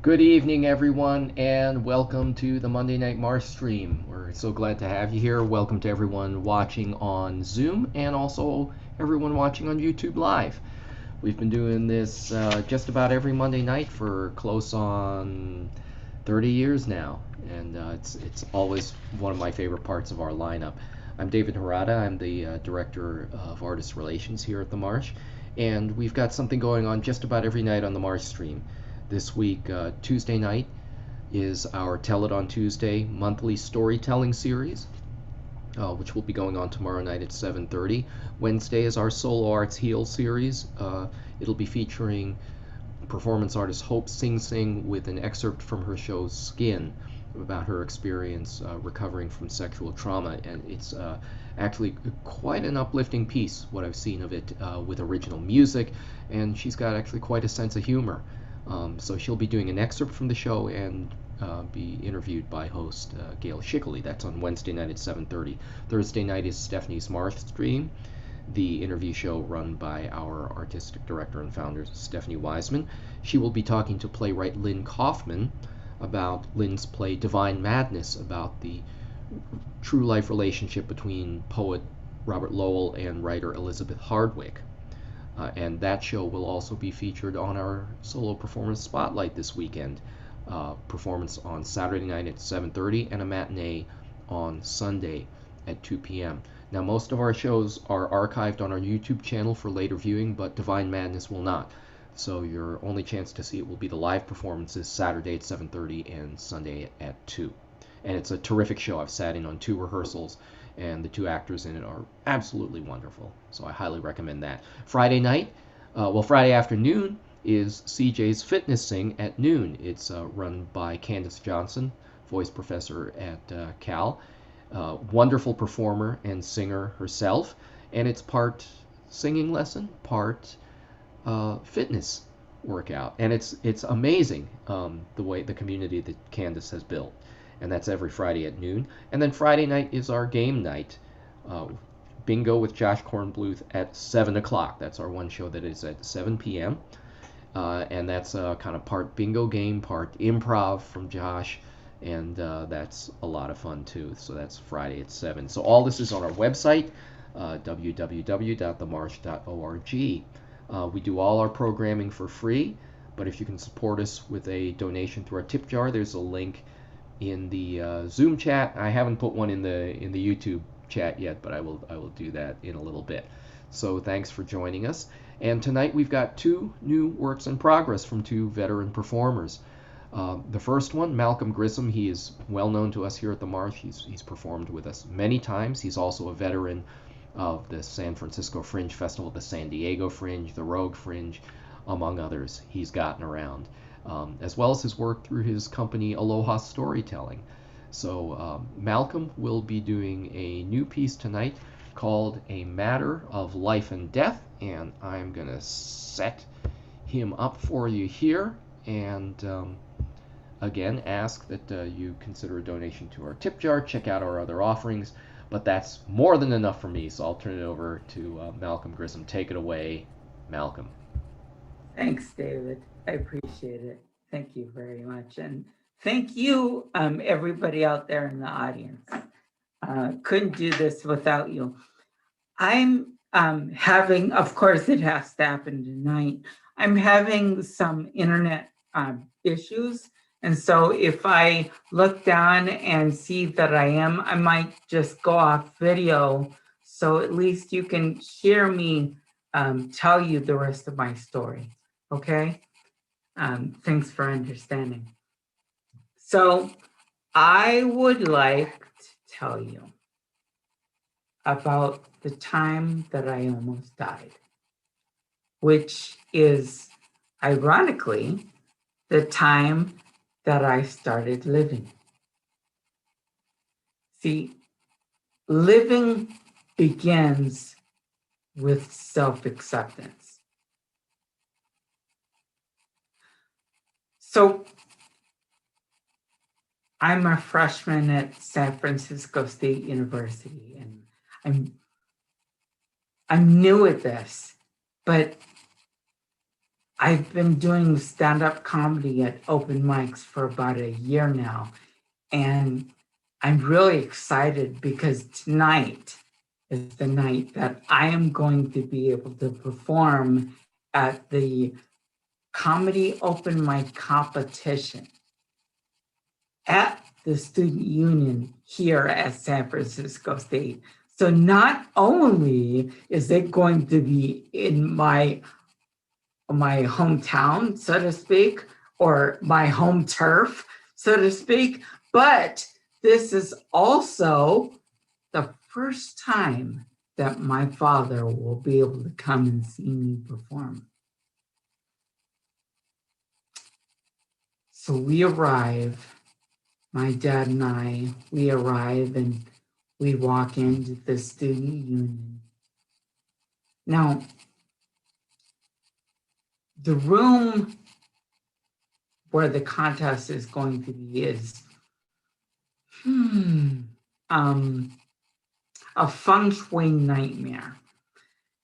Good evening, everyone, and welcome to the Monday Night MarshStream. We're so glad to have you here. Welcome to everyone watching on Zoom and also everyone watching on YouTube Live. We've been doing this just about every Monday night for close on 30 years now, and it's always one of my favorite parts of our lineup. I'm David Harada. I'm the Director of Artist Relations here at the Marsh, and we've got something going on just about every night on the MarshStream. This week, Tuesday night, is our Tell It on Tuesday monthly storytelling series, which will be going on tomorrow night at 7:30. Wednesday is our Solo Arts Heal series. It'll be featuring performance artist Hope Sing Sing with an excerpt from her show Skin about her experience recovering from sexual trauma, and it's actually quite an uplifting piece, what I've seen of it, with original music, and she's got actually quite a sense of humor. So she'll be doing an excerpt from the show and be interviewed by host Gail Schickley. That's on Wednesday night at 7:30. Thursday night is Stephanie's MarshStream, the interview show run by our artistic director and founder, Stephanie Wiseman. She will be talking to playwright Lynn Kaufman about Lynn's play Divine Madness, about the true life relationship between poet Robert Lowell and writer Elizabeth Hardwick. And that show will also be featured on our solo performance spotlight this weekend. Performance on Saturday night at 7:30 and a matinee on Sunday at 2 p.m. Now, most of our shows are archived on our YouTube channel for later viewing, but Divine Madness will not. So your only chance to see it will be the live performances Saturday at 7:30 and Sunday at 2. And it's a terrific show. I've sat in on 2 rehearsals, and the 2 actors in it are absolutely wonderful. So I highly recommend that. Friday night, Friday afternoon is CJ's Fitness Sing at noon. It's run by Candace Johnson, voice professor at Cal. Wonderful performer and singer herself, and it's part singing lesson, part fitness workout, and it's amazing the way the community that Candace has built. And that's every Friday at noon. And then Friday night is our game night, bingo with Josh Kornbluth at 7 o'clock. That's our one show that is at 7 p.m. And that's kind of part bingo game, part improv from Josh, and that's a lot of fun too. So that's Friday at 7. So all this is on our website, www.themarsh.org. We do all our programming for free, but if you can support us with a donation through our tip jar, there's a link in the Zoom chat. I haven't put one in the YouTube chat yet, but I will do that in a little bit. So thanks for joining us. And tonight we've got 2 new works in progress from 2 veteran performers. The first one, Malcolm Grissom, he is well known to us here at the Marsh. He's performed with us many times. He's also a veteran of the San Francisco Fringe Festival, the San Diego Fringe, the Rogue Fringe, among others. He's gotten around. As well as his work through his company Aloha Storytelling. So Malcolm will be doing a new piece tonight called A Matter of Life and Death, and I'm going to set him up for you here, and again ask that you consider a donation to our tip jar. Check out our other offerings, but that's more than enough for me, so I'll turn it over to Malcolm Grissom. Take it away, Malcolm. Thanks, David. I appreciate it. Thank you very much. And thank you, everybody out there in the audience. Couldn't do this without you. I'm having, of course, it has to happen tonight. I'm having some internet issues. And so if I look down and see that I might just go off video. So at least you can hear me tell you the rest of my story. Okay? Thanks for understanding. So I would like to tell you about the time that I almost died, which is ironically the time that I started living. See, living begins with self-acceptance. So I'm a freshman at San Francisco State University, and I'm new at this, but I've been doing stand-up comedy at open mics for about a year now, and I'm really excited because tonight is the night that I am going to be able to perform at the comedy open mic competition at the student union here at San Francisco State. So not only is it going to be in my hometown, so to speak, or my home turf, so to speak, but this is also the first time that my father will be able to come and see me perform. So we arrive, my dad and we arrive and we walk into the student union. Now, the room where the contest is going to be is a feng shui nightmare.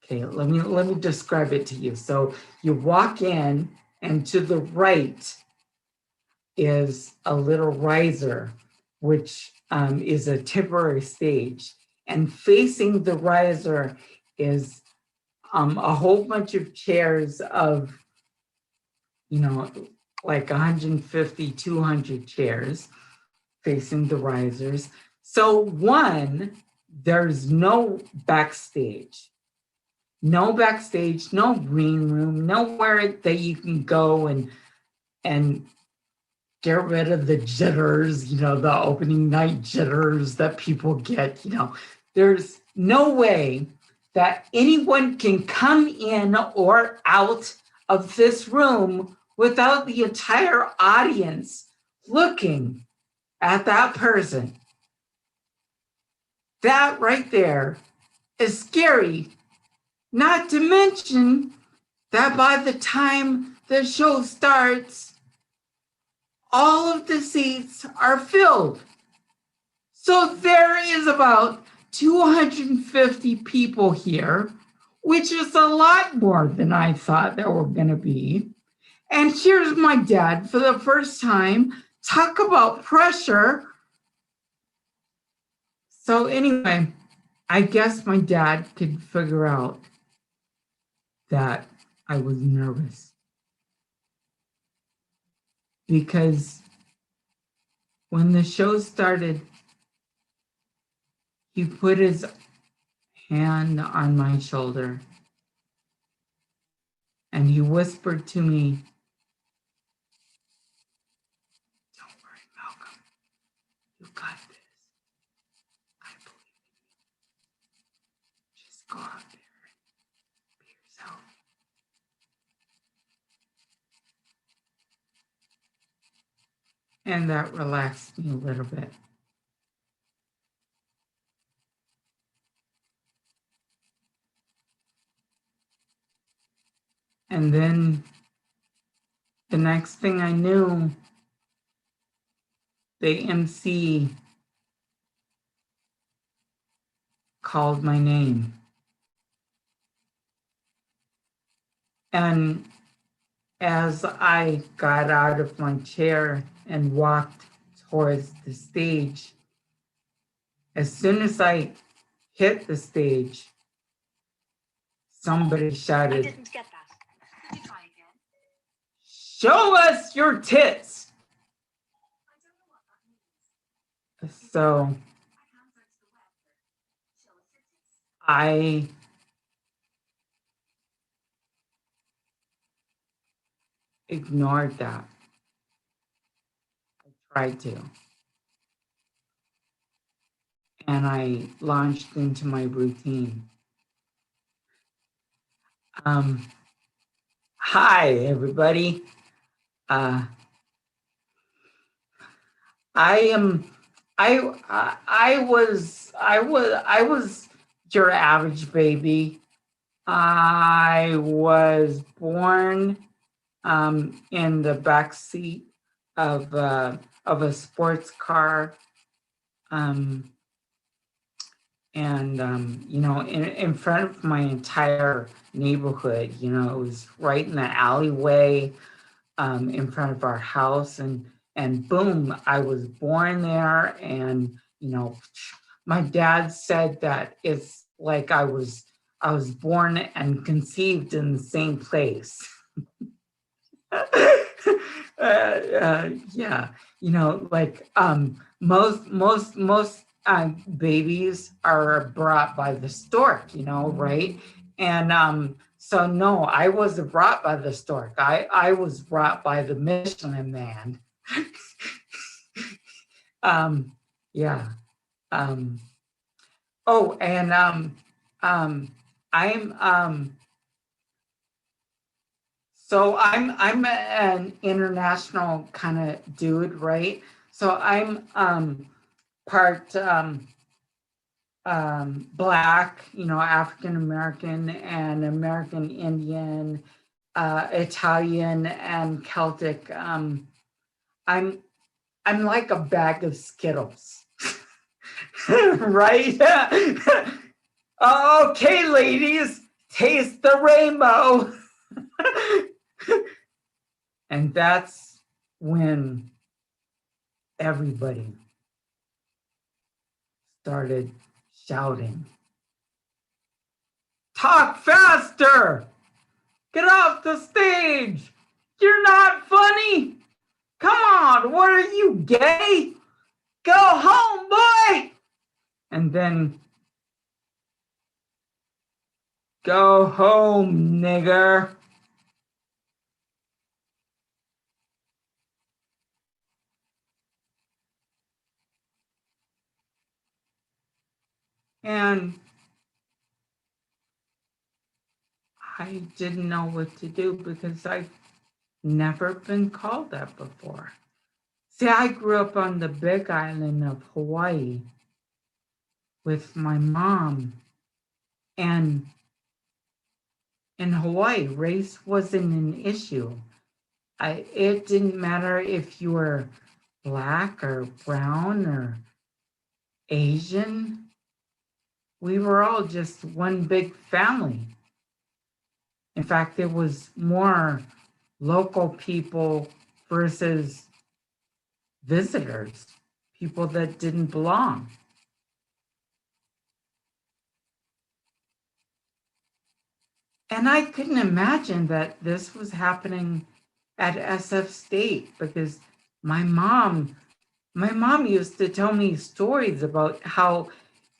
Okay, let me describe it to you. So you walk in, and to the right is a little riser, which is a temporary stage. And facing the riser is a whole bunch of chairs of, like 150, 200 chairs facing the risers. So one, there's no backstage, no green room, nowhere that you can go and get rid of the jitters, the opening night jitters that people get, There's no way that anyone can come in or out of this room without the entire audience looking at that person. That right there is scary. Not to mention that by the time the show starts, all of the seats are filled. So there is about 250 people here, which is a lot more than I thought there were going to be. And here's my dad for the first time. Talk about pressure. So anyway, I guess my dad could figure out that I was nervous. Because when the show started, he put his hand on my shoulder and he whispered to me, "Don't worry, Malcolm, you got this. I believe in you. Just go out there and be yourself." And that relaxed me a little bit. And then the next thing I knew, the MC called my name. And as I got out of my chair and walked towards the stage, as soon as I hit the stage, somebody shouted, "I didn't get that. Could you try again? Show us your tits." I don't know what that means. So I ignored that. I tried to. And I launched into my routine. Hi, everybody. I was your average baby. I was born in the back seat of a sports car. And, you know, in front of my entire neighborhood, you know, it was right in the alleyway in front of our house. And boom, I was born there. And, you know, my dad said that it's like I was born and conceived in the same place. Yeah, you know, like most babies are brought by the stork, you know, right? And so no, I wasn't brought by the stork. I was brought by the Michelin Man. um, yeah. Um, oh, and I'm So I'm an international kind of dude, right? So I'm part Black, you know, African American and American Indian, Italian and Celtic. I'm I'm like a bag of Skittles, right? Okay, ladies, taste the rainbow. And that's when everybody started shouting, "Talk faster! Get off the stage! You're not funny! Come on, what are you, gay? Go home, boy!" And then, "Go home, nigger." And I didn't know what to do because I've never been called that before. See, I grew up on the big island of Hawaii with my mom. And in Hawaii, race wasn't an issue. It didn't matter if you were Black or brown or Asian. We were all just one big family. In fact, it was more local people versus visitors, people that didn't belong. And I couldn't imagine that this was happening at SF State because my mom used to tell me stories about how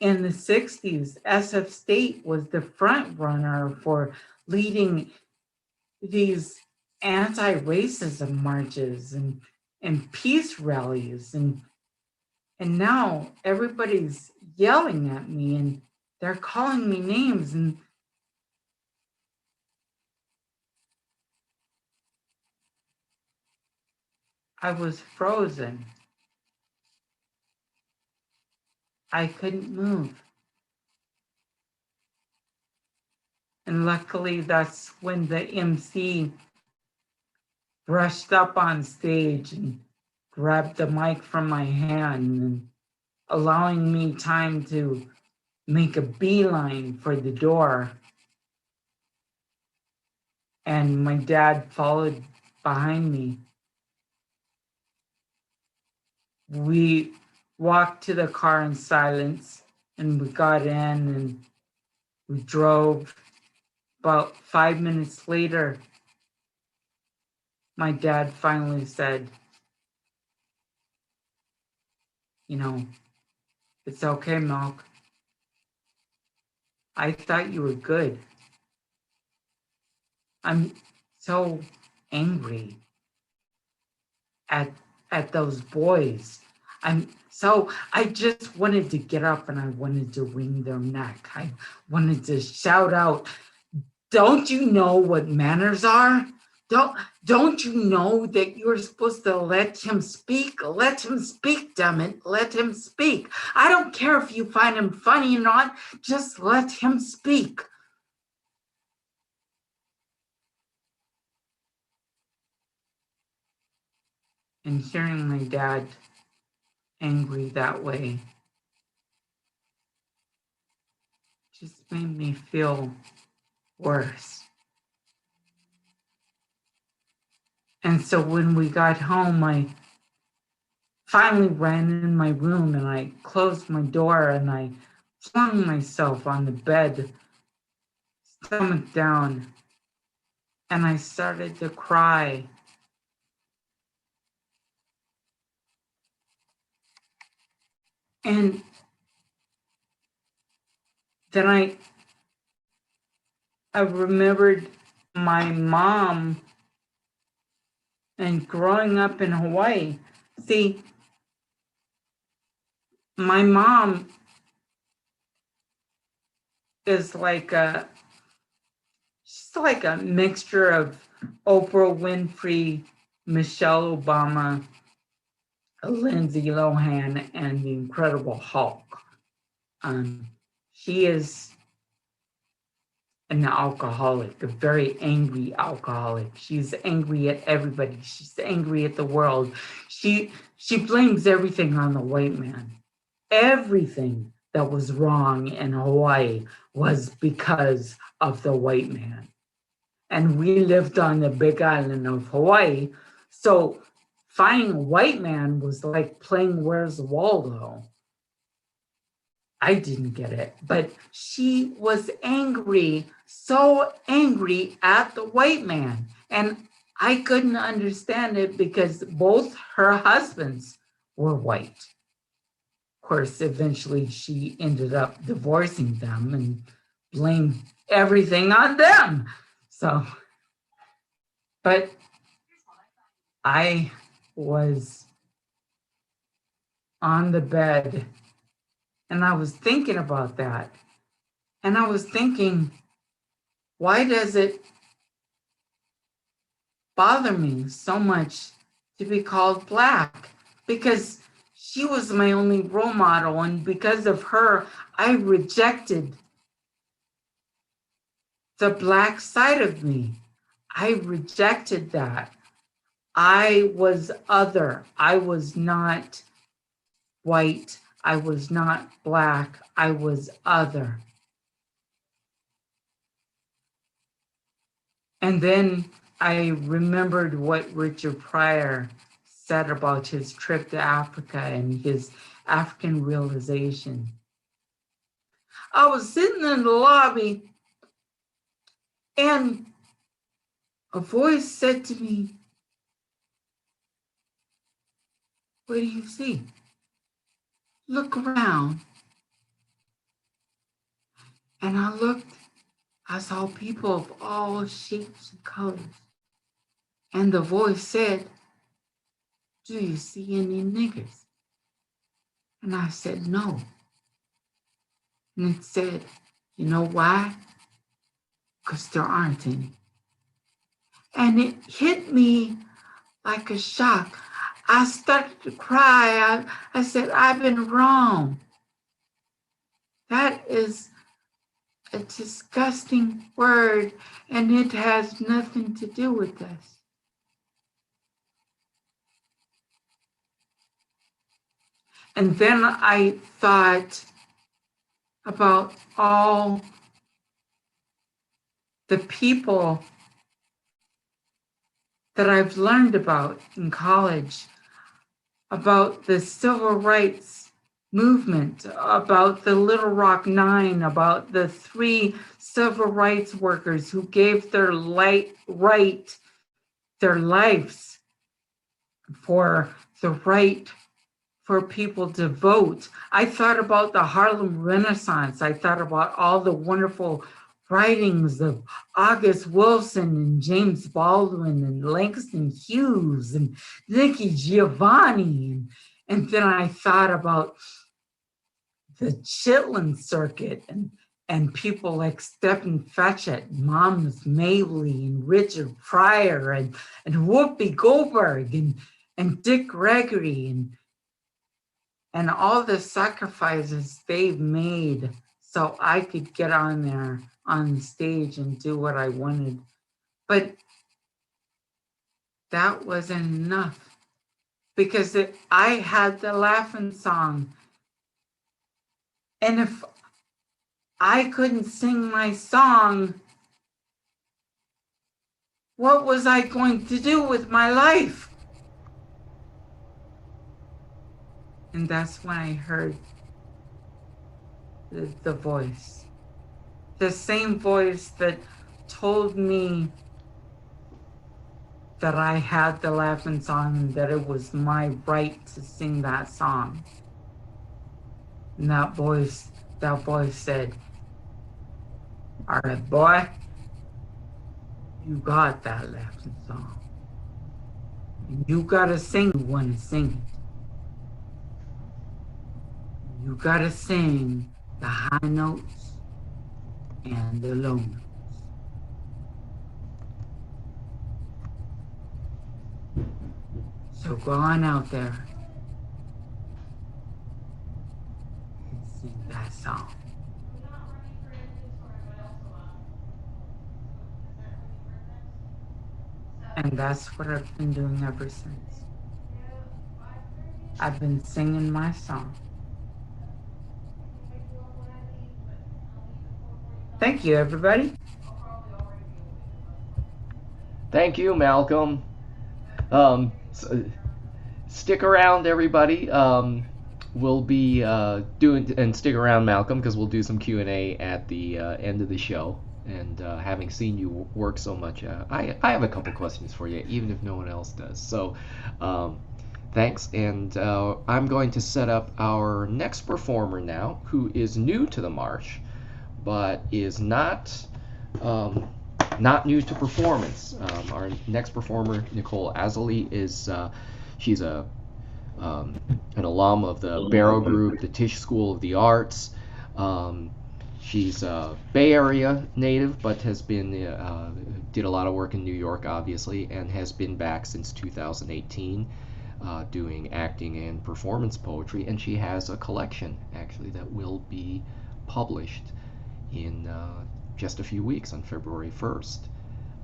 in the 60s, SF State was the front runner for leading these anti-racism marches and peace rallies. And now everybody's yelling at me and they're calling me names. And I was frozen. I couldn't move. And luckily, that's when the MC rushed up on stage and grabbed the mic from my hand and allowing me time to make a beeline for the door. And my dad followed behind me. We walked to the car in silence and we got in and we drove. About 5 minutes later, my dad finally said, "You know, it's okay, Malk. I thought you were good. I'm so angry at those boys. I just wanted to get up and I wanted to wring their neck. I wanted to shout out, 'Don't you know what manners are? Don't you know that you're supposed to let him speak? Let him speak, damn it. Let him speak. I don't care if you find him funny or not. Just let him speak.'" And hearing my dad angry that way just made me feel worse. And so when we got home, I finally ran in my room and I closed my door and I flung myself on the bed, stomach down, and I started to cry. And then I remembered my mom and growing up in Hawaii. See, my mom is she's like a mixture of Oprah Winfrey, Michelle Obama, Lindsay Lohan, and the Incredible Hulk. She is an alcoholic, a very angry alcoholic. She's angry at everybody. She's angry at the world. She blames everything on the white man. Everything that was wrong in Hawaii was because of the white man. And we lived on the big island of Hawaii. So finding a white man was like playing Where's Waldo. I didn't get it, but she was angry, so angry at the white man. And I couldn't understand it because both her husbands were white. Of course, eventually she ended up divorcing them and blamed everything on them. So, but I was on the bed and I was thinking about that. And I was thinking, why does it bother me so much to be called Black? Because she was my only role model. And because of her, I rejected the Black side of me. I rejected that. I was other. I was not white. I was not Black. I was other. And then I remembered what Richard Pryor said about his trip to Africa and his African realization. I was sitting in the lobby and a voice said to me, "What do you see? Look around." And I looked, I saw people of all shapes and colors. And the voice said, "Do you see any niggers?" And I said, "No." And it said, "You know why? Because there aren't any." And it hit me like a shock. I started to cry. I said, "I've been wrong. That is a disgusting word, and it has nothing to do with us." And then I thought about all the people that I've learned about in college, about the civil rights movement, about the Little Rock Nine, about the 3 civil rights workers who gave their lives for the right for people to vote. I thought about the Harlem Renaissance. I thought about all the wonderful writings of August Wilson and James Baldwin and Langston Hughes and Nikki Giovanni. And then I thought about the Chitlin Circuit and people like Stephen Fetchit, Monmouth Mabley, and Richard Pryor, and Whoopi Goldberg, and Dick Gregory, and all the sacrifices they've made so I could get on there on stage and do what I wanted. But that wasn't enough, because I had the laughing song. And if I couldn't sing my song, what was I going to do with my life? And that's when I heard the voice. The same voice that told me that I had the laughing song and that it was my right to sing that song. And that voice said, all right, boy, you got that laughing song. And you gotta sing when to sing it. You gotta sing the high notes and the low notes. So go on out there and sing that song. And that's what I've been doing ever since. I've been singing my song. Thank you, everybody. Thank you, Malcolm. Stick around, everybody. We'll be doing, and stick around, Malcolm, because we'll do some Q&A at the end of the show. And having seen you work so much, I have a couple questions for you, even if no one else does. So thanks. And I'm going to set up our next performer now, who is new to the Marsh, but is not new to performance. Our next performer, Nicole Azalee, is she's an alum of the Barrow Group, the Tisch School of the Arts. She's a Bay Area native, but has been did a lot of work in New York, obviously, and has been back since 2018 doing acting and performance poetry. And she has a collection, actually, that will be published in just a few weeks on February 1st.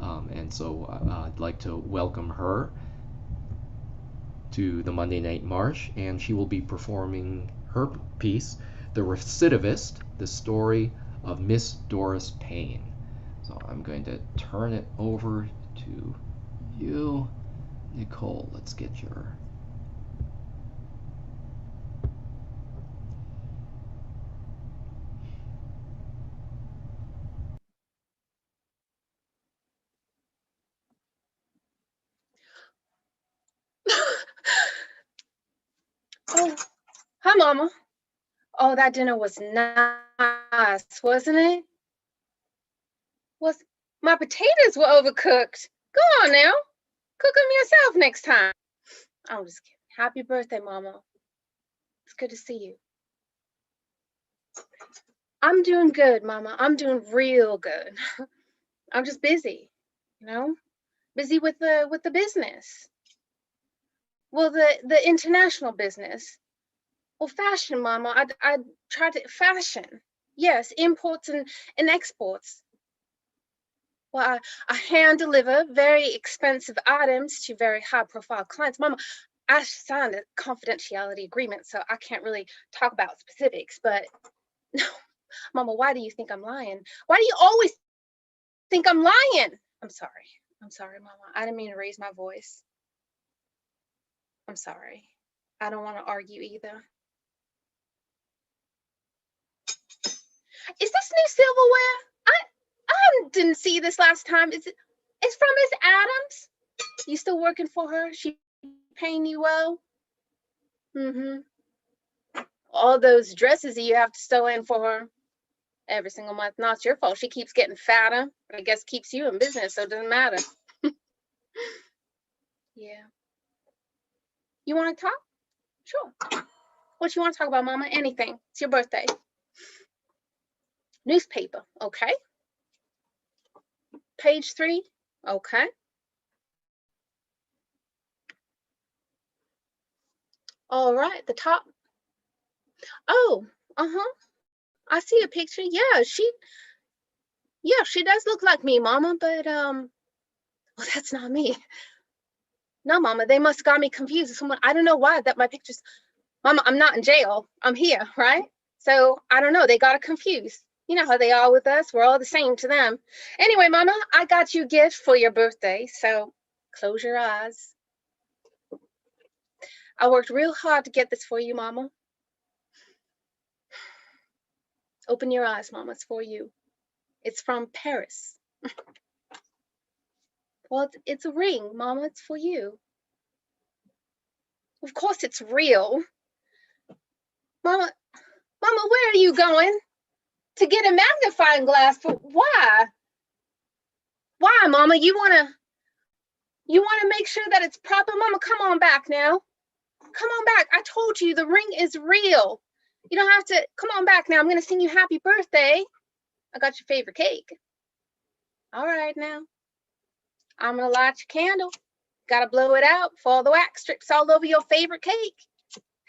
And so I'd like to welcome her to the Monday Night Marsh, and she will be performing her piece, The Recidivist, the story of Miss Doris Payne. So I'm going to turn it over to you, Nicole. Let's get your... Oh, hi, Mama. Oh, that dinner was nice, wasn't it? My potatoes were overcooked. Go on now. Cook them yourself next time. I'm just kidding. Happy birthday, Mama. It's good to see you. I'm doing good, Mama. I'm doing real good. I'm just busy, busy with the business. Well, the international business. Well, fashion, Mama. I tried to fashion. Yes, imports and exports. Well, I hand deliver very expensive items to very high profile clients. Mama, I signed a confidentiality agreement, so I can't really talk about specifics, but no, Mama, why do you think I'm lying? Why do you always think I'm lying? I'm sorry, Mama. I didn't mean to raise my voice. I'm sorry. I don't want to argue either. Is this new silverware? I didn't see this last time. It's from Miss Adams. You still working for her? She paying you well? All those dresses that you have to sew in for her every single month. Not your fault. She keeps getting fatter. I guess keeps you in business, so it doesn't matter. Yeah. You want to talk? Sure. What you want to talk about, Mama? Anything. It's your birthday. Newspaper. Okay. Page 3. Okay. All right. The top. Oh, I see a picture. Yeah, she does look like me, Mama, but well, that's not me. No, Mama, they must have got me confused with someone. I don't know why that my picture's... Mama, I'm not in jail. I'm here, right? So I don't know. They got it confused. You know how they are with us. We're all the same to them. Anyway, Mama, I got you a gift for your birthday, so close your eyes. I worked real hard to get this for you, Mama. Open your eyes, Mama. It's for you. It's from Paris. Well, it's a ring, Mama. It's for you. Of course it's real. Mama, where are you going? To get a magnifying glass for why? Why, Mama? You wanna make sure that it's proper? Mama, come on back now. Come on back. I told you the ring is real. You don't have to. Come on back now. I'm gonna sing you happy birthday. I got your favorite cake. All right now. I'm gonna light your candle. Gotta blow it out before all the wax drips all over your favorite cake.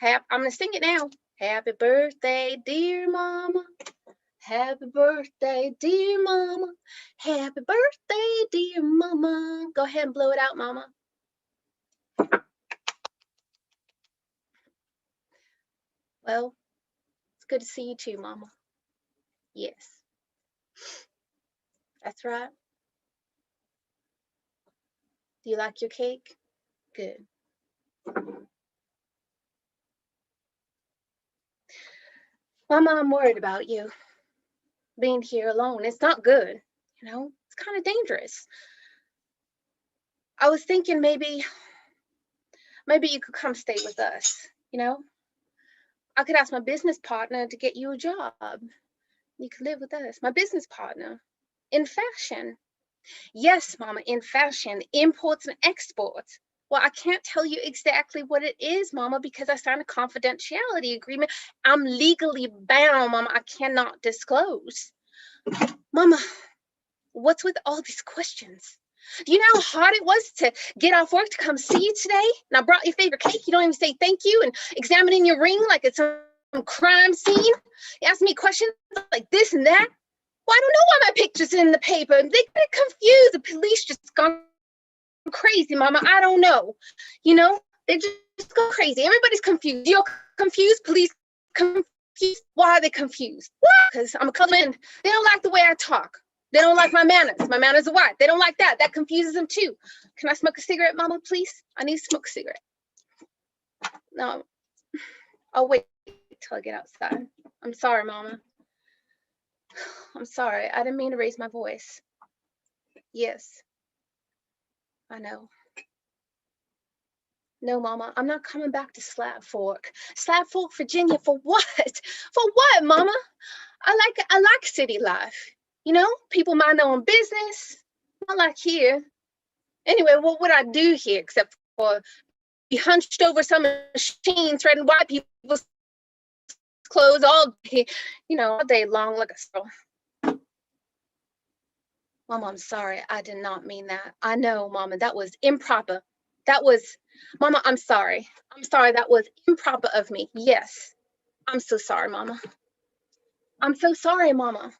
I'm gonna sing it now. Happy birthday, dear Mama. Happy birthday, dear Mama. Happy birthday, dear Mama. Go ahead and blow it out, Mama. Well, it's good to see you too, Mama. Yes. That's right. Do you like your cake? Good. Mama, I'm worried about you. Being here alone, it's not good, you know? It's kind of dangerous. I was thinking maybe you could come stay with us, you know? I could ask my business partner to get you a job. You could live with us. My business partner in fashion. Yes, Mama, in fashion, imports and exports. Well, I can't tell you exactly what it is, Mama, because I signed a confidentiality agreement. I'm legally bound, Mama. I cannot disclose. Mama, what's with all these questions? Do you know how hard it was to get off work to come see you today? And I brought your favorite cake. You don't even say thank you and examining your ring like it's some crime scene. You ask me questions like this and that. Well, I don't know why my picture's in the paper. They get confused. The police just gone crazy, Mama. I don't know. You know, they just go crazy. Everybody's confused. You're confused. Police confused. Why are they confused? Why? Because I'm a colored man. They don't like the way I talk. They don't like my manners. My manners are white. They don't like that. That confuses them too. Can I smoke a cigarette, Mama, please? I need to smoke a cigarette. No, I'll wait till I get outside. I'm sorry, Mama. I'm sorry. I didn't mean to raise my voice. Yes, I know. No, Mama, I'm not coming back to Slab Fork. Slab Fork, Virginia, for what? For what, Mama? I like city life. You know, people mind their own business. Not like here. Anyway, what would I do here except for be hunched over some machine threading white people's clothes all day, you know, all day long like a squirrel. Mama, I'm sorry. I did not mean that. I know, Mama, that was improper. Mama, I'm sorry. I'm sorry. That was improper of me. Yes. I'm so sorry, Mama. I'm so sorry, Mama.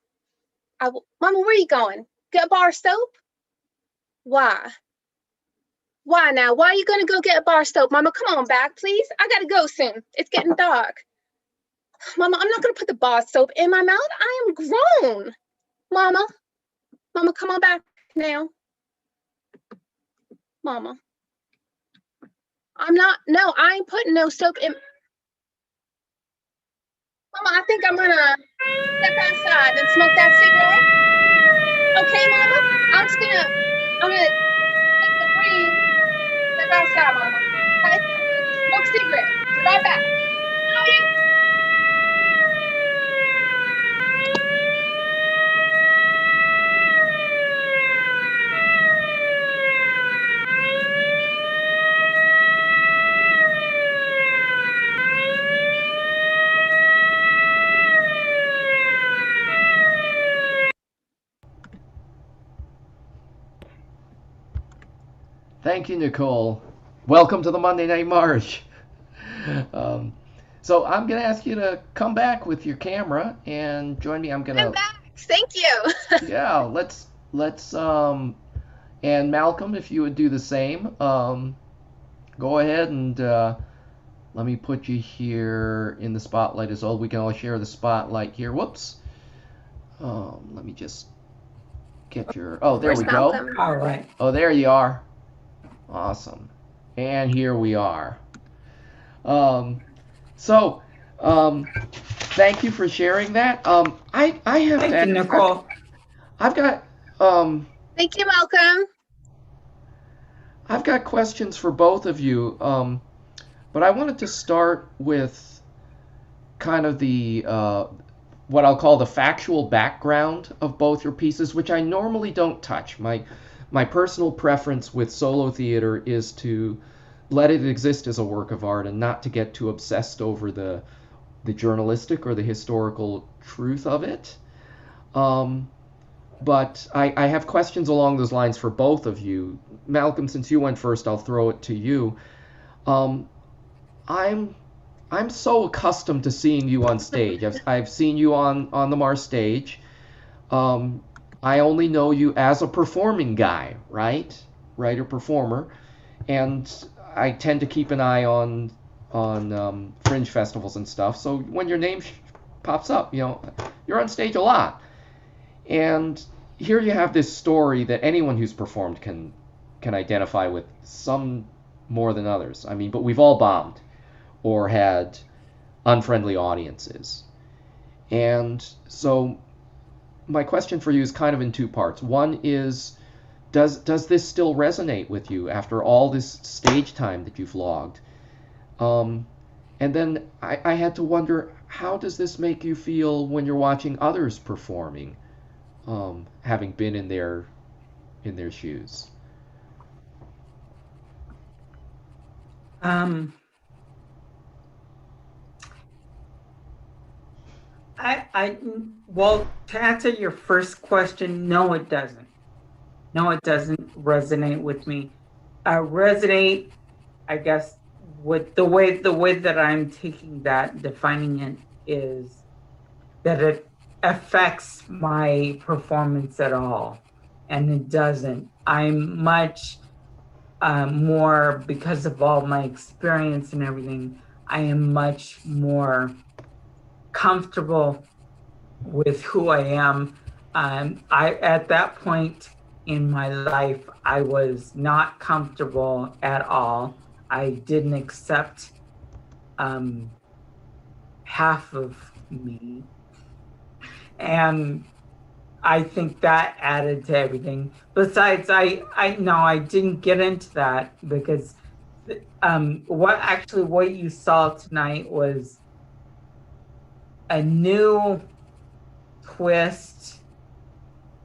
Mama, where are you going? Get a bar of soap? Why? Why now? Why are you going to go get a bar of soap? Mama, come on back, please. I got to go soon. It's getting dark. Mama, I'm not going to put the bar of soap in my mouth. I am grown. Mama, come on back now. Mama. I ain't putting no soap in. Mama, I think I'm going to step outside and smoke that cigarette. Okay, Mama? I'm gonna take the ring, step outside, Mama. Okay? I'm gonna just smoke a cigarette. Be right back. Okay? Thank you, Nicole. Welcome to the Monday Night Marsh. So I'm going to ask you to come back with your camera and join me. I'm back. Thank you. Yeah, let's and Malcolm, if you would do the same. Go ahead and let me put you here in the spotlight as well. We can all share the spotlight here. Whoops. Let me just get your. Oh, there Where's we go. Malcolm? All right. Oh, there you are. Awesome. And here we are. So, thank you for sharing that. I have Thank to you, ask, Nicole. I've got Thank you, Malcolm. I've got questions for both of you. But I wanted to start with kind of the what I'll call the factual background of both your pieces, which I normally don't touch. My personal preference with solo theater is to let it exist as a work of art and not to get too obsessed over the journalistic or the historical truth of it. But I have questions along those lines for both of you. Malcolm, since you went first, I'll throw it to you. Um, I'm so accustomed to seeing you on stage. I've seen you on the Mars stage. I only know you as a performing guy, right? Writer performer, and I tend to keep an eye on fringe festivals and stuff. So when your name pops up, you're on stage a lot. And here you have this story that anyone who's performed can identify with, some more than others. I mean, but we've all bombed or had unfriendly audiences. And so my question for you is kind of in two parts. One is, does this still resonate with you after all this stage time that you've logged? And then I had to wonder, how does this make you feel when you're watching others performing, having been in their shoes? Well, to answer your first question, no, it doesn't. No, it doesn't resonate with me. Resonate, I guess, with the way that I'm taking that, defining it, is that it affects my performance at all, and it doesn't. I'm much more, because of all my experience and everything, I am much more comfortable with who I am. At that point in my life, I was not comfortable at all. I didn't accept half of me, and I think that added to everything. Besides, I didn't get into that because what you saw tonight was a new twist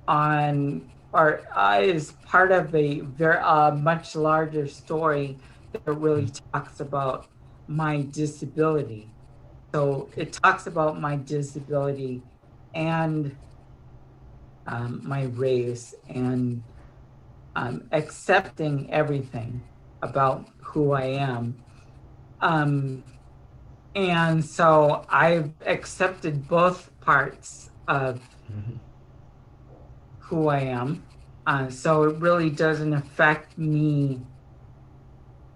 on, or is part of a very much larger story that really talks about my disability. So it talks about my disability and my race, and accepting everything about who I am. And so I've accepted both parts of who I am. So it really doesn't affect me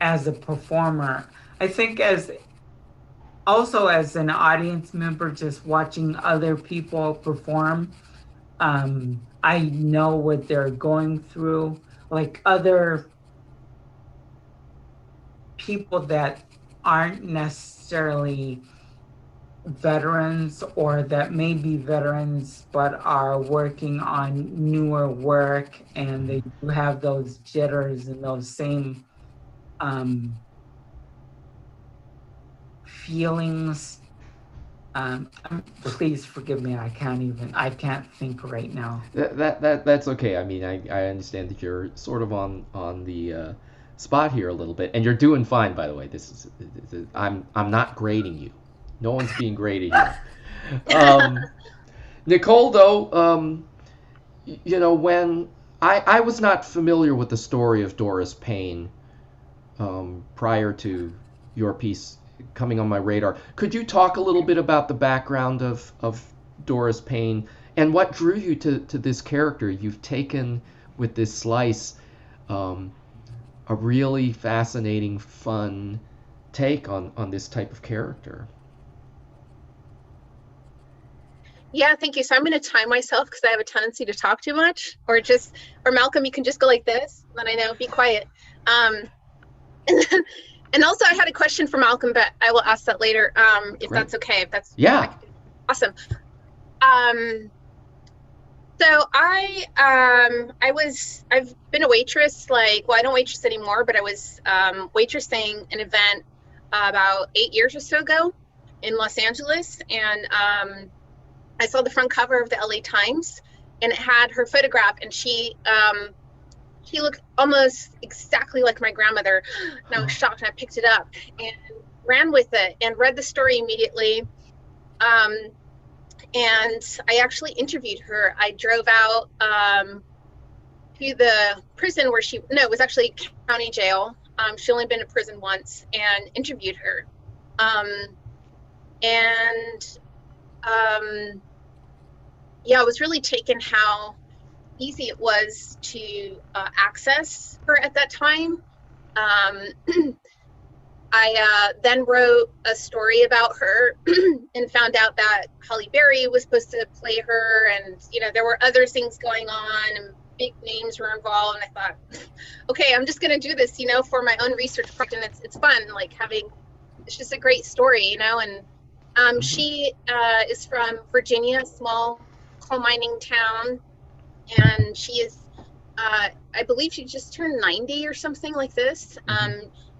as a performer. I think also as an audience member, just watching other people perform, I know what they're going through, like other people that aren't necessarily veterans, or that may be veterans but are working on newer work, and they do have those jitters and those same feelings. Please forgive me, I can't think right now. That's okay. I mean, I understand that you're sort of on the spot here a little bit, and you're doing fine, by the way. I'm not grading you. No one's being graded here. Nicole, though, when I was not familiar with the story of Doris Payne prior to your piece coming on my radar. Could you talk a little bit about the background of Doris Payne and what drew you to this character? You've taken with this slice a really fascinating, fun take on this type of character. Yeah, thank you. So I'm going to time myself because I have a tendency to talk too much, or Malcolm, you can just go like this. Then I know, be quiet. Um, and also I had a question for Malcolm, but I will ask that later. If Great. that's okay, if that's Yeah. awesome. So I've been a waitress, I don't waitress anymore, but I was waitressing an event about 8 years or so ago in Los Angeles, and I saw the front cover of the LA Times, and it had her photograph, and she looked almost exactly like my grandmother, and I was shocked, and I picked it up and ran with it and read the story immediately. And I actually interviewed her. I drove out to the prison it was actually county jail. She only been to prison once, and interviewed her. Yeah, I was really taken how easy it was to access her at that time. I then wrote a story about her and found out that Halle Berry was supposed to play her, and there were other things going on, and big names were involved. And I thought, okay, I'm just going to do this, for my own research project, and it's fun, it's just a great story, and she is from Virginia, a small coal mining town, and she is, I believe she just turned 90 or something like this.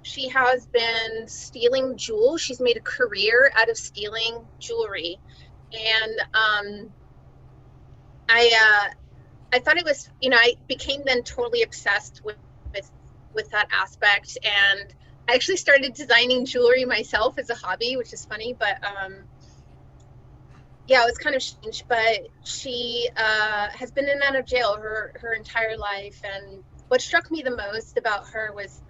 She has been stealing jewels. She's made a career out of stealing jewelry. And I thought it was, I became then totally obsessed with that aspect. And I actually started designing jewelry myself as a hobby, which is funny, but yeah, it was kind of strange. But she has been in and out of jail her entire life. And what struck me the most about her was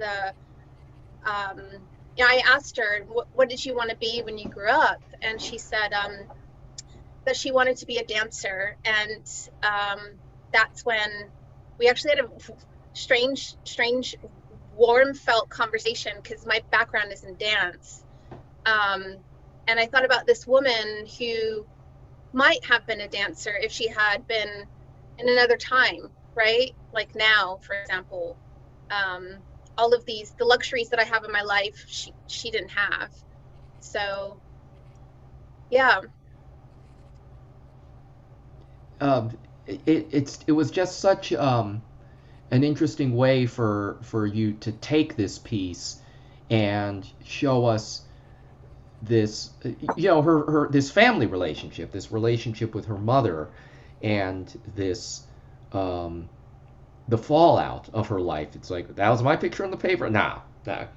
I asked her, what did you want to be when you grew up? And she said that she wanted to be a dancer. And that's when we actually had a strange, warm felt conversation, because my background is in dance. And I thought about this woman who might have been a dancer if she had been in another time, right? Like now, for example. All of the luxuries that I have in my life, she didn't have. So, yeah. It was just such an interesting way for you to take this piece and show us this, her this family relationship, this relationship with her mother, and this the fallout of her life. It's like, that was my picture in the paper. Nah,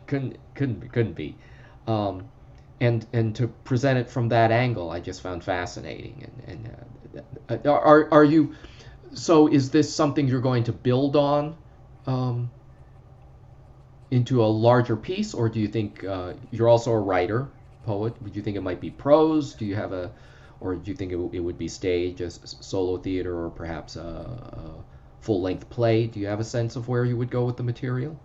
couldn't be. And to present it from that angle, I just found fascinating. And are you? So is this something you're going to build on into a larger piece, or do you think you're also a writer, poet? Would you think it might be prose? Do you have or do you think it would be stage, a solo theater, or perhaps a full-length play? Do you have a sense of where you would go with the material?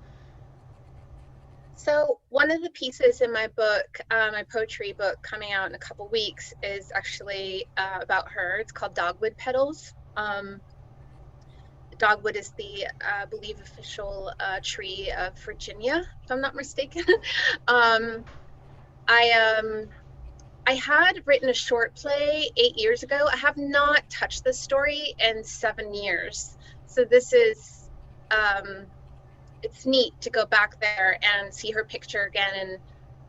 So one of the pieces in my book, my poetry book coming out in a couple weeks, is actually about her. It's called Dogwood Petals. Dogwood is the, I believe, official tree of Virginia, if I'm not mistaken. I had written a short play 8 years ago. I have not touched this story in 7 years. So this is, it's neat to go back there and see her picture again and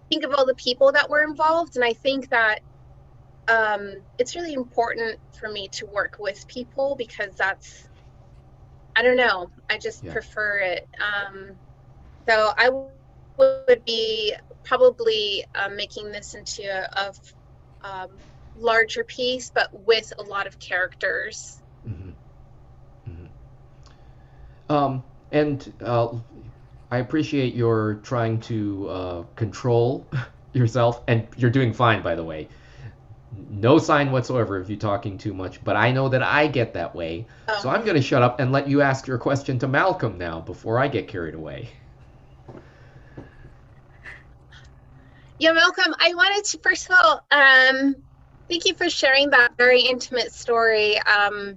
think of all the people that were involved. And I think that it's really important for me to work with people, because that's, I don't know, I just prefer it. So I would be probably making this into a larger piece, but with a lot of characters. Mm-hmm. Mm-hmm. And I appreciate your trying to control yourself, and you're doing fine, by the way. No sign whatsoever of you talking too much, but I know that I get that way. Oh. So I'm going to shut up and let you ask your question to Malcolm now before I get carried away. Yeah, Malcolm, I wanted to, first of all, Thank you for sharing that very intimate story. I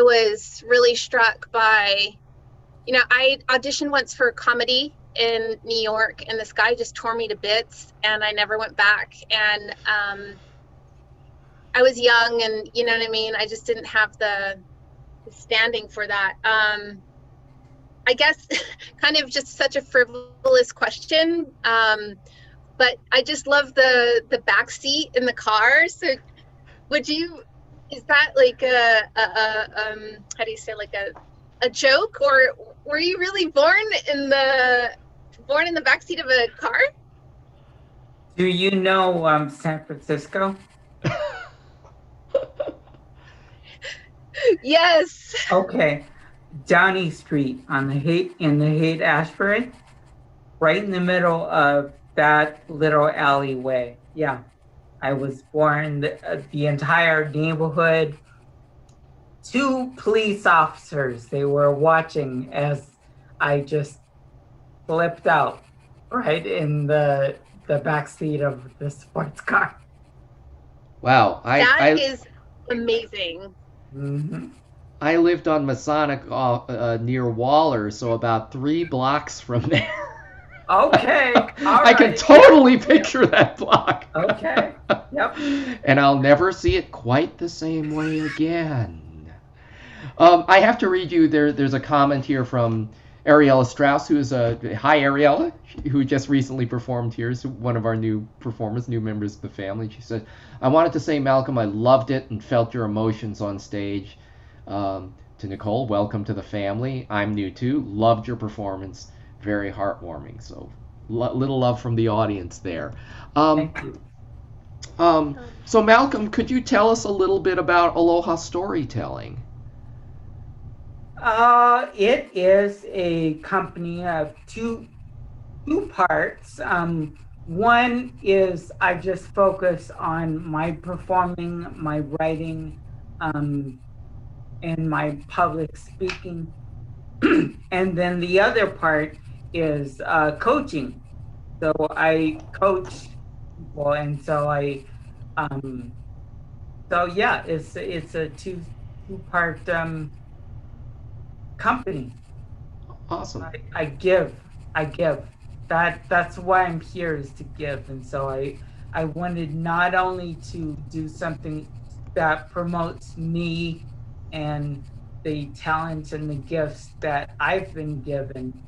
was really struck by, I auditioned once for comedy in New York, and this guy just tore me to bits, and I never went back. And I was young, and you know what I mean? I just didn't have the standing for that. I guess kind of just such a frivolous question. But I just love the back seat in the car. So is that like how do you say, like a joke, or were you really born in the backseat of a car? Do you know San Francisco? Yes. Okay. Downey Street in the Haight-Ashbury, right in the middle of that little alleyway. Yeah. I was born, the entire neighborhood. 2 police officers, they were watching as I just flipped out right in the back seat of the sports car. Wow. That is amazing. Mm-hmm. I lived on Masonic near Waller, so about 3 blocks from there. Okay. I can totally picture that block. Okay. Yep. And I'll never see it quite the same way again. I have to read you, there's a comment here from Ariella Strauss, who is hi Ariella, who just recently performed here, is one of our new performers, new members of the family. She said, I wanted to say, Malcolm, I loved it and felt your emotions on stage. To Nicole, welcome to the family. I'm new too, loved your performance, very heartwarming. So little love from the audience there. Thank you. So Malcolm, could you tell us a little bit about Aloha Storytelling? It is a company of two parts. One is I just focus on my performing, my writing, and my public speaking. And then the other part is coaching. So I coach people, and so it's a two-part company. Awesome. I give. That's why I'm here, is to give. And so I wanted not only to do something that promotes me and the talents and the gifts that I've been given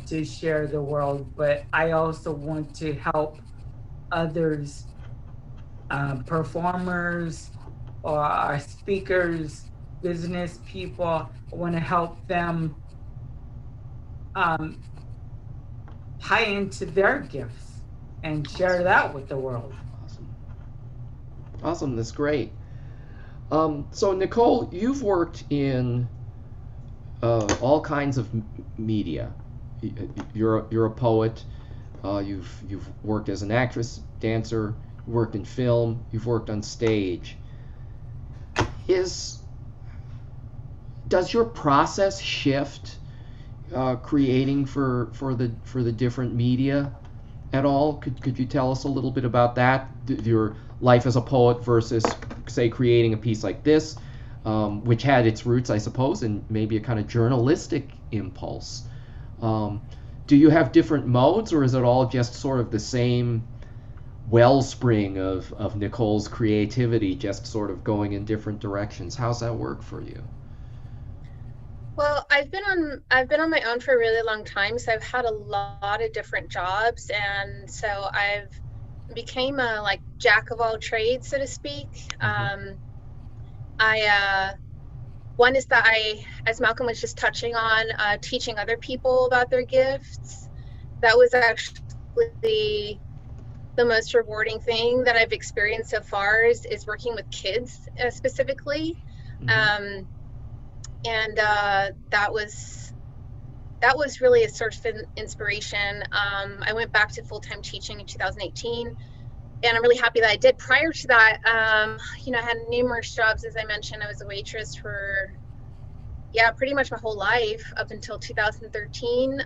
to share the world, but I also want to help others, performers or speakers, business people. I want to help them tie into their gifts and share that with the world. Awesome. That's great. So Nicole, you've worked in all kinds of media. You're a poet. You've worked as an actress, dancer. Worked in film. You've worked on stage. Does your process shift creating for the different media at all? Could you tell us a little bit about that? Your life as a poet versus, say, creating a piece like this, which had its roots, I suppose, in maybe a kind of journalistic impulse. Do you have different modes, or is it all just sort of the same wellspring of Nicole's creativity, just sort of going in different directions? How's that work for you? Well, I've been on my own for a really long time, so I've had a lot of different jobs, and so I've became a like jack of all trades, so to speak. One is that as Malcolm was just touching on, teaching other people about their gifts. That was actually the most rewarding thing that I've experienced so far is working with kids specifically. And that was really a source of inspiration. I went back to full-time teaching in 2018, and I'm really happy that I did. Prior to that, I had numerous jobs. As I mentioned, I was a waitress for, pretty much my whole life up until 2013.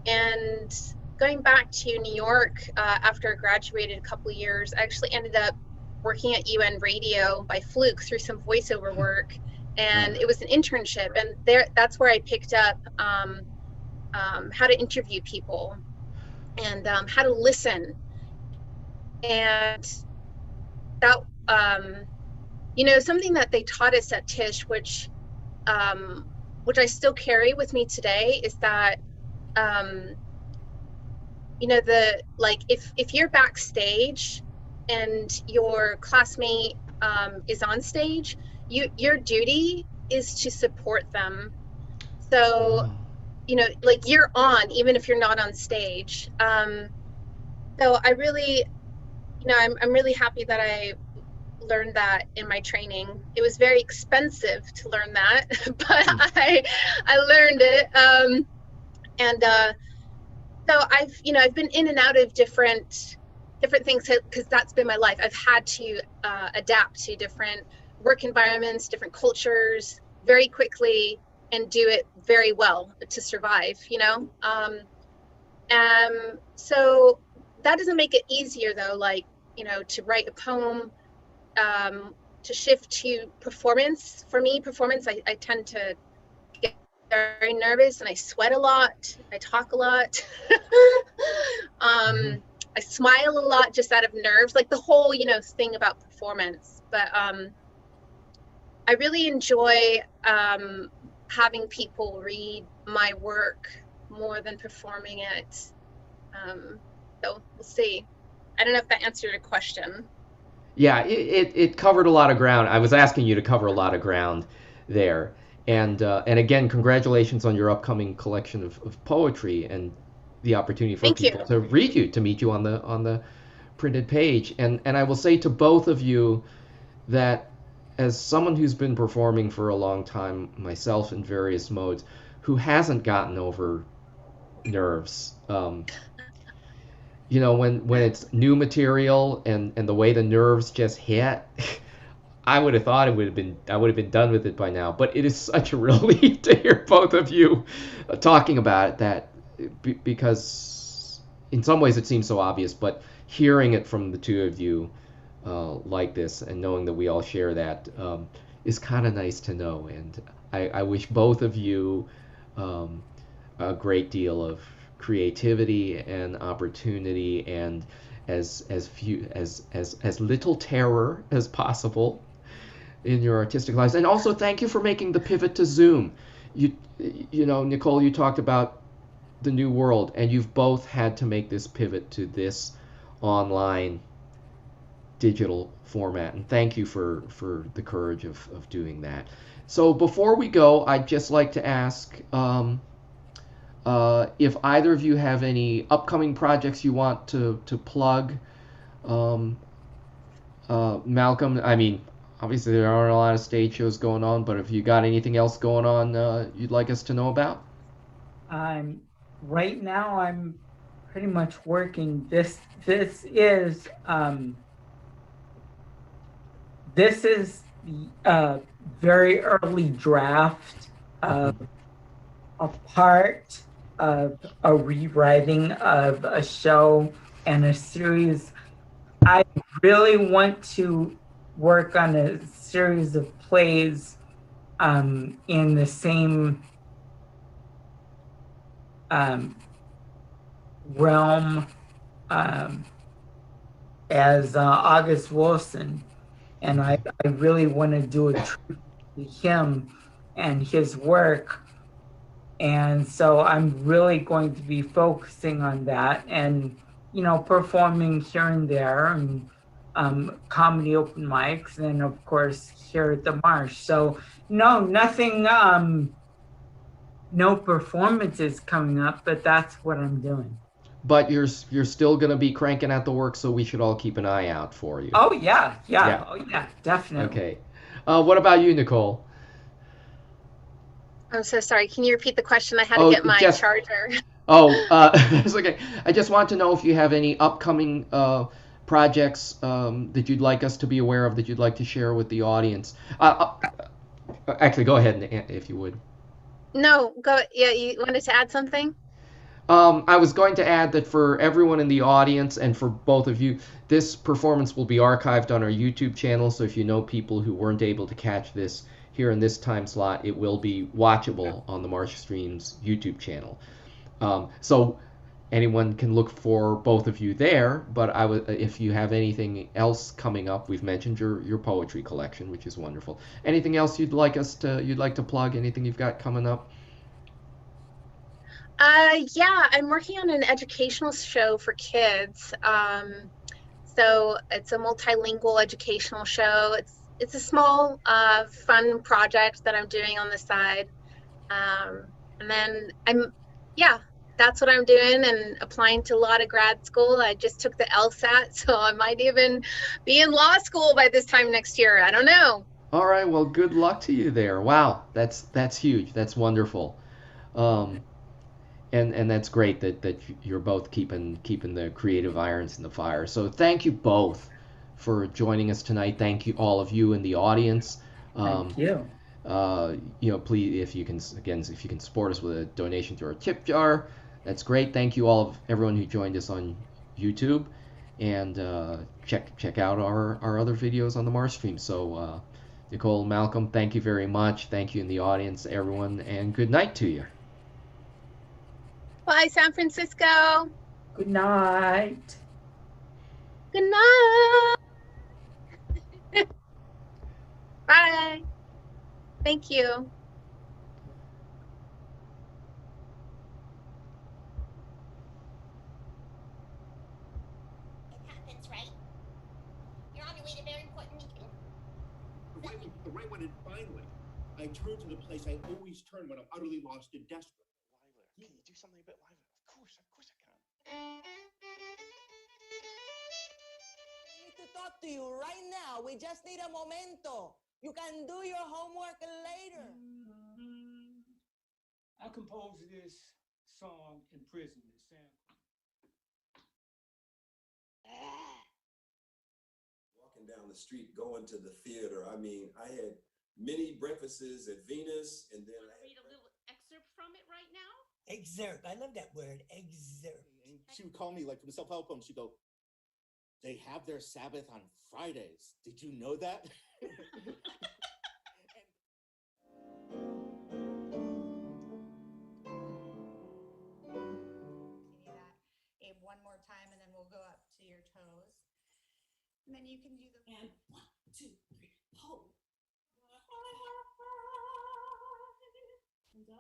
And going back to New York after I graduated a couple of years, I actually ended up working at UN Radio by fluke through some voiceover work, and it was an internship, and that's where I picked up how to interview people and how to listen, and that something that they taught us at Tisch, which I still carry with me today, is that if you're backstage and your classmate is on stage, your duty is to support them. So you're on even if you're not on stage. So I really, I'm really happy that I learned that in my training. It was very expensive to learn that, but I learned it. So I've been in and out of different things because that's been my life. I've had to adapt to different work environments, different cultures very quickly, and do it very well to survive, so that doesn't make it easier though, to write a poem, to shift to performance. For me, performance, I tend to get very nervous and I sweat a lot, I talk a lot. I smile a lot just out of nerves, like the whole, thing about performance. But I really enjoy having people read my work more than performing it. So we'll see. I don't know if that answered your question. Yeah, it covered a lot of ground. I was asking you to cover a lot of ground there. And again, congratulations on your upcoming collection of poetry and the opportunity for people to read you, to meet you on the printed page. And I will say to both of you that as someone who's been performing for a long time myself in various modes, who hasn't gotten over nerves, when it's new material and the way the nerves just hit, I would have thought I would have been done with it by now. But it is such a relief to hear both of you talking about it, because in some ways it seems so obvious, but hearing it from the two of you like this and knowing that we all share that is kind of nice to know. And I wish both of you a great deal of creativity and opportunity and as little terror as possible in your artistic lives. And also thank you for making the pivot to Zoom. Nicole, you talked about the new world, and you've both had to make this pivot to this online digital format, and thank you for the courage of doing that. So before we go, I'd just like to ask if either of you have any upcoming projects you want to plug. Malcolm, I mean, obviously there aren't a lot of stage shows going on, but if you got anything else going on you'd like us to know about? Right now I'm pretty much working. This is a very early draft of a part of a rewriting of a show and a series. I really want to work on a series of plays in the same realm as August Wilson, and I really want to do a tribute to him and his work, and so I'm really going to be focusing on that and performing here and there and comedy open mics, and of course here at the Marsh. So nothing, no performances coming up, but that's what I'm doing. But you're still going to be cranking out the work, so we should all keep an eye out for you. Oh yeah. Oh yeah, definitely. Okay. What about you, Nicole? I'm so sorry. Can you repeat the question? I had to get my charger. It's okay. I just want to know if you have any upcoming projects that you'd like us to be aware of, that you'd like to share with the audience. Actually, go ahead if you would. No, go. Yeah, you wanted to add something? I was going to add that for everyone in the audience and for both of you, this performance will be archived on our YouTube channel. So if you know people who weren't able to catch this here in this time slot, it will be watchable on the MarshStream's YouTube channel. So anyone can look for both of you there. But if you have anything else coming up, we've mentioned your poetry collection, which is wonderful. Anything else you'd like to plug? Anything you've got coming up? Yeah, I'm working on an educational show for kids. So it's a multilingual educational show. It's a small, fun project that I'm doing on the side. And then yeah, that's what I'm doing and applying to a lot of grad school. I just took the LSAT, so I might even be in law school by this time next year. I don't know. All right, well, good luck to you there. Wow, that's huge. That's wonderful. Um, and that's great that you're both keeping the creative irons in the fire. So thank you both for joining us tonight. Thank you all of you in the audience. Thank you. Please, if you can support us with a donation to our tip jar, that's great. Thank you all of everyone who joined us on YouTube, and check out our other videos on the MarshStream. So Nicole, Malcolm, thank you very much. Thank you in the audience, everyone, and good night to you. Bye, San Francisco. Good night. Good night. Bye. Thank you. It happens, right? You're on your way to a very important meeting. The right one, and finally, I turn to the place I always turn when I'm utterly lost and desperate. Livelier. Can you do something a bit livelier? Of course I can. We need to talk to you right now. We just need a momento. You can do your homework later. I composed this song in prison. Walking down the street, going to the theater. I mean, I had many breakfasts at Venus, and then I Read a little excerpt from it right now. Excerpt. I love that word. Excerpt. And she would call me like from the self-help home. She'd go, "They have their Sabbath on Fridays. Did you know that?" Abe, one more time, and then we'll go up to your toes. And then you can do the... And 1, 2, 3, pull. And up.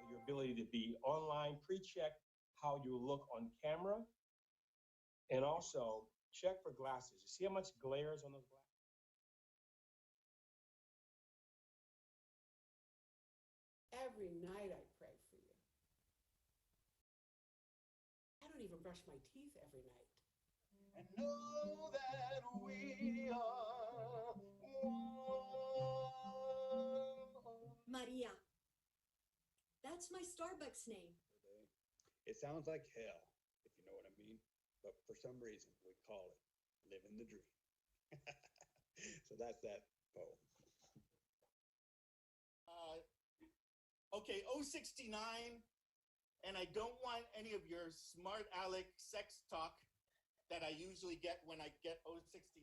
Your ability to be online, pre-check how you look on camera, and also check for glasses. You see how much glare is on those glasses? Every night I pray for you. I don't even brush my teeth every night. And know that we are one. Maria. That's my Starbucks name. It sounds like hell, if you know what I mean. But for some reason, we call it living the dream. So that's that poem. Okay, 069, and I don't want any of your smart aleck sex talk that I usually get when I get 069.